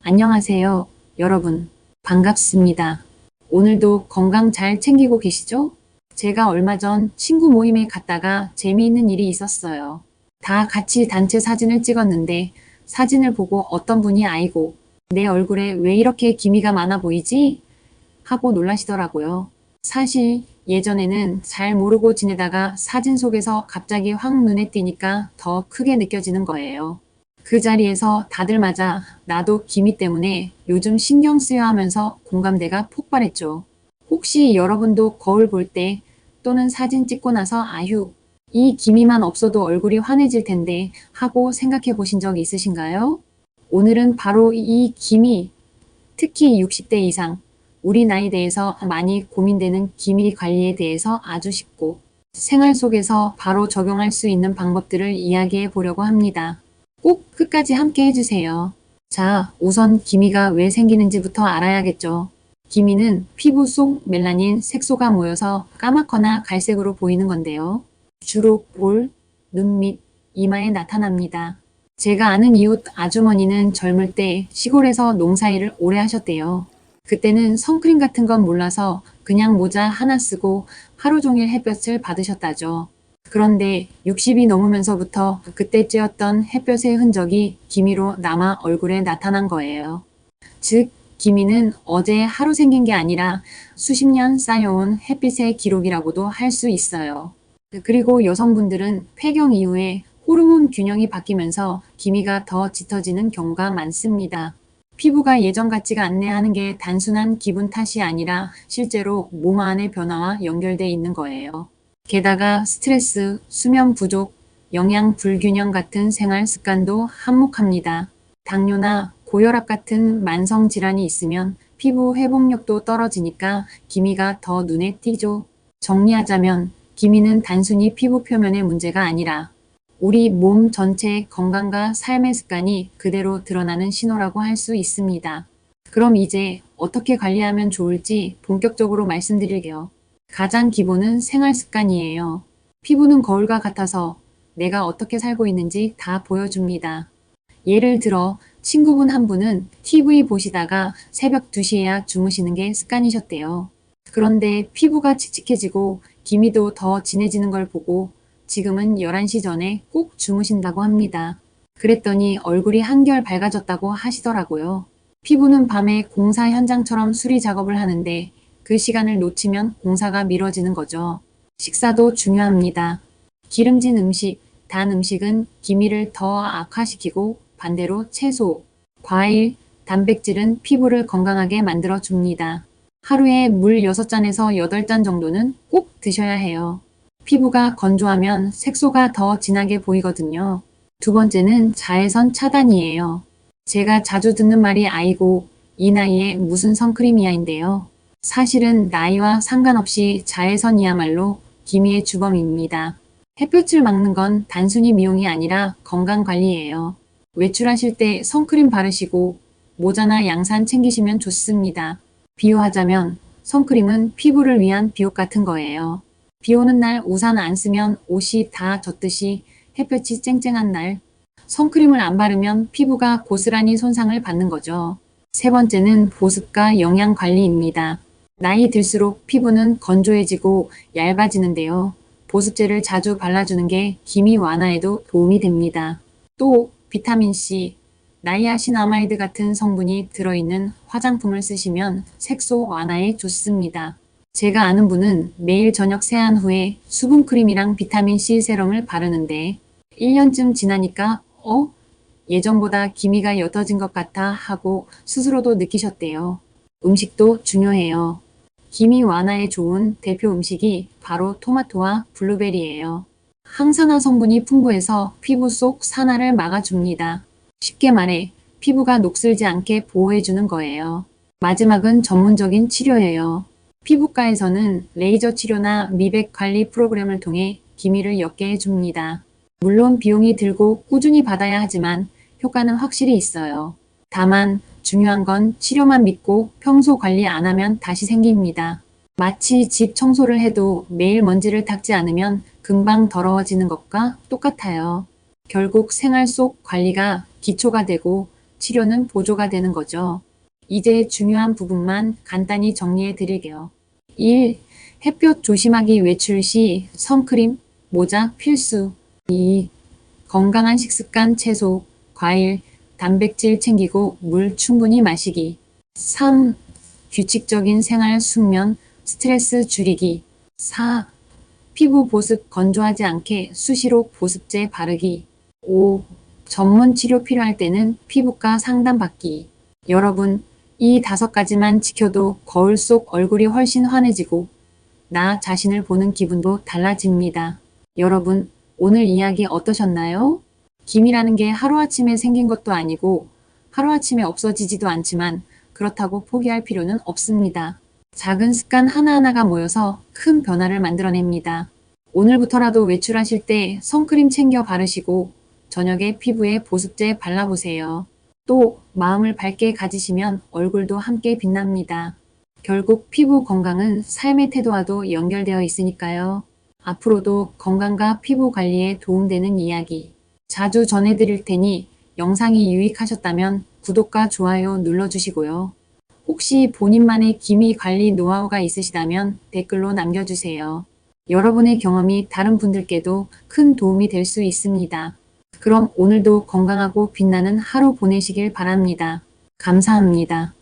안녕하세요, 여러분. 반갑습니다. 오늘도 건강 잘 챙기고 계시죠? 제가 얼마 전 친구 모임에 갔다가 재미있는 일이 있었어요. 다 같이 단체 사진을 찍었는데 사진을 보고 어떤 분이 아이고, 내 얼굴에 왜 이렇게 기미가 많아 보이지? 하고 놀라시더라고요. 사실 예전에는 잘 모르고 지내다가 사진 속에서 갑자기 확 눈에 띄니까 더 크게 느껴지는 거예요. 그 자리에서 다들 맞아 나도 기미 때문에 요즘 신경 쓰여 하면서 공감대가 폭발했죠. 혹시 여러분도 거울 볼 때 또는 사진 찍고 나서 아휴, 이 기미만 없어도 얼굴이 환해질 텐데 하고 생각해 보신 적 있으신가요? 오늘은 바로 이 기미, 특히 60대 이상, 우리 나이대에서 많이 고민되는 기미 관리에 대해서 아주 쉽고 생활 속에서 바로 적용할 수 있는 방법들을 이야기해 보려고 합니다. 꼭 끝까지 함께 해주세요. 자, 우선 기미가 왜 생기는지부터 알아야겠죠. 기미는 피부 속 멜라닌 색소가 모여서 까맣거나 갈색으로 보이는 건데요. 주로 볼, 눈 밑, 이마에 나타납니다. 제가 아는 이웃 아주머니는 젊을 때 시골에서 농사일을 오래 하셨대요. 그때는 선크림 같은 건 몰라서 그냥 모자 하나 쓰고 하루 종일 햇볕을 받으셨다죠. 그런데 60이 넘으면서부터 그때 쬐었던 햇볕의 흔적이 기미로 남아 얼굴에 나타난 거예요. 즉, 기미는 어제 하루 생긴 게 아니라 수십 년 쌓여온 햇빛의 기록이라고도 할 수 있어요. 그리고 여성분들은 폐경 이후에 호르몬 균형이 바뀌면서 기미가 더 짙어지는 경우가 많습니다. 피부가 예전 같지가 않네 하는 게 단순한 기분 탓이 아니라 실제로 몸 안의 변화와 연결돼 있는 거예요. 게다가 스트레스, 수면 부족, 영양 불균형 같은 생활 습관도 한몫합니다. 당뇨나 고혈압 같은 만성 질환이 있으면 피부 회복력도 떨어지니까 기미가 더 눈에 띄죠. 정리하자면 기미는 단순히 피부 표면의 문제가 아니라 우리 몸 전체의 건강과 삶의 습관이 그대로 드러나는 신호라고 할 수 있습니다. 그럼 이제 어떻게 관리하면 좋을지 본격적으로 말씀드릴게요. 가장 기본은 생활 습관이에요. 피부는 거울과 같아서 내가 어떻게 살고 있는지 다 보여줍니다. 예를 들어 친구분 한 분은 TV 보시다가 새벽 2시에야 주무시는 게 습관이셨대요. 그런데 피부가 칙칙해지고 기미도 더 진해지는 걸 보고 지금은 11시 전에 꼭 주무신다고 합니다. 그랬더니 얼굴이 한결 밝아졌다고 하시더라고요. 피부는 밤에 공사 현장처럼 수리 작업을 하는데 그 시간을 놓치면 공사가 미뤄지는 거죠. 식사도 중요합니다. 기름진 음식, 단 음식은 기미를 더 악화시키고 반대로 채소, 과일, 단백질은 피부를 건강하게 만들어 줍니다. 하루에 물 6잔에서 8잔 정도는 꼭 드셔야 해요. 피부가 건조하면 색소가 더 진하게 보이거든요. 두 번째는 자외선 차단이에요. 제가 자주 듣는 말이 아이고 이 나이에 무슨 선크림이야인데요. 사실은 나이와 상관없이 자외선이야말로 기미의 주범입니다. 햇볕을 막는 건 단순히 미용이 아니라 건강관리예요. 외출하실 때 선크림 바르시고 모자나 양산 챙기시면 좋습니다. 비유하자면 선크림은 피부를 위한 비옷 같은 거예요. 비 오는 날 우산 안 쓰면 옷이 다 젖듯이 햇볕이 쨍쨍한 날 선크림을 안 바르면 피부가 고스란히 손상을 받는 거죠. 세 번째는 보습과 영양 관리입니다. 나이 들수록 피부는 건조해지고 얇아지는데요. 보습제를 자주 발라주는 게 기미 완화에도 도움이 됩니다. 또 비타민C, 나이아신아마이드 같은 성분이 들어있는 화장품을 쓰시면 색소 완화에 좋습니다. 제가 아는 분은 매일 저녁 세안 후에 수분크림이랑 비타민C 세럼을 바르는데 1년쯤 지나니까 예전보다 기미가 옅어진 것 같아 하고 스스로도 느끼셨대요. 음식도 중요해요. 기미 완화에 좋은 대표 음식이 바로 토마토와 블루베리예요. 항산화 성분이 풍부해서 피부 속 산화를 막아줍니다. 쉽게 말해 피부가 녹슬지 않게 보호해주는 거예요. 마지막은 전문적인 치료예요. 피부과에서는 레이저 치료나 미백 관리 프로그램을 통해 기미를 옅게 해줍니다. 물론 비용이 들고 꾸준히 받아야 하지만 효과는 확실히 있어요. 다만 중요한 건 치료만 믿고 평소 관리 안 하면 다시 생깁니다. 마치 집 청소를 해도 매일 먼지를 닦지 않으면 금방 더러워지는 것과 똑같아요. 결국 생활 속 관리가 기초가 되고 치료는 보조가 되는 거죠. 이제 중요한 부분만 간단히 정리해 드릴게요. 1. 햇볕 조심하기 외출 시 선크림, 모자 필수. 2. 건강한 식습관 채소, 과일, 단백질 챙기고 물 충분히 마시기. 3. 규칙적인 생활 숙면, 스트레스 줄이기. 4. 피부 보습 건조하지 않게 수시로 보습제 바르기. 5. 전문 치료 필요할 때는 피부과 상담받기. 여러분, 이 5가지만 지켜도 거울 속 얼굴이 훨씬 환해지고 나 자신을 보는 기분도 달라집니다. 여러분, 오늘 이야기 어떠셨나요? 김이라는 게 하루아침에 생긴 것도 아니고 하루아침에 없어지지도 않지만 그렇다고 포기할 필요는 없습니다. 작은 습관 하나하나가 모여서 큰 변화를 만들어냅니다. 오늘부터라도 외출하실 때 선크림 챙겨 바르시고 저녁에 피부에 보습제 발라보세요. 또 마음을 밝게 가지시면 얼굴도 함께 빛납니다. 결국 피부 건강은 삶의 태도와도 연결되어 있으니까요. 앞으로도 건강과 피부 관리에 도움되는 이야기 자주 전해드릴 테니 영상이 유익하셨다면 구독과 좋아요 눌러주시고요. 혹시 본인만의 기미 관리 노하우가 있으시다면 댓글로 남겨주세요. 여러분의 경험이 다른 분들께도 큰 도움이 될 수 있습니다. 그럼 오늘도 건강하고 빛나는 하루 보내시길 바랍니다. 감사합니다.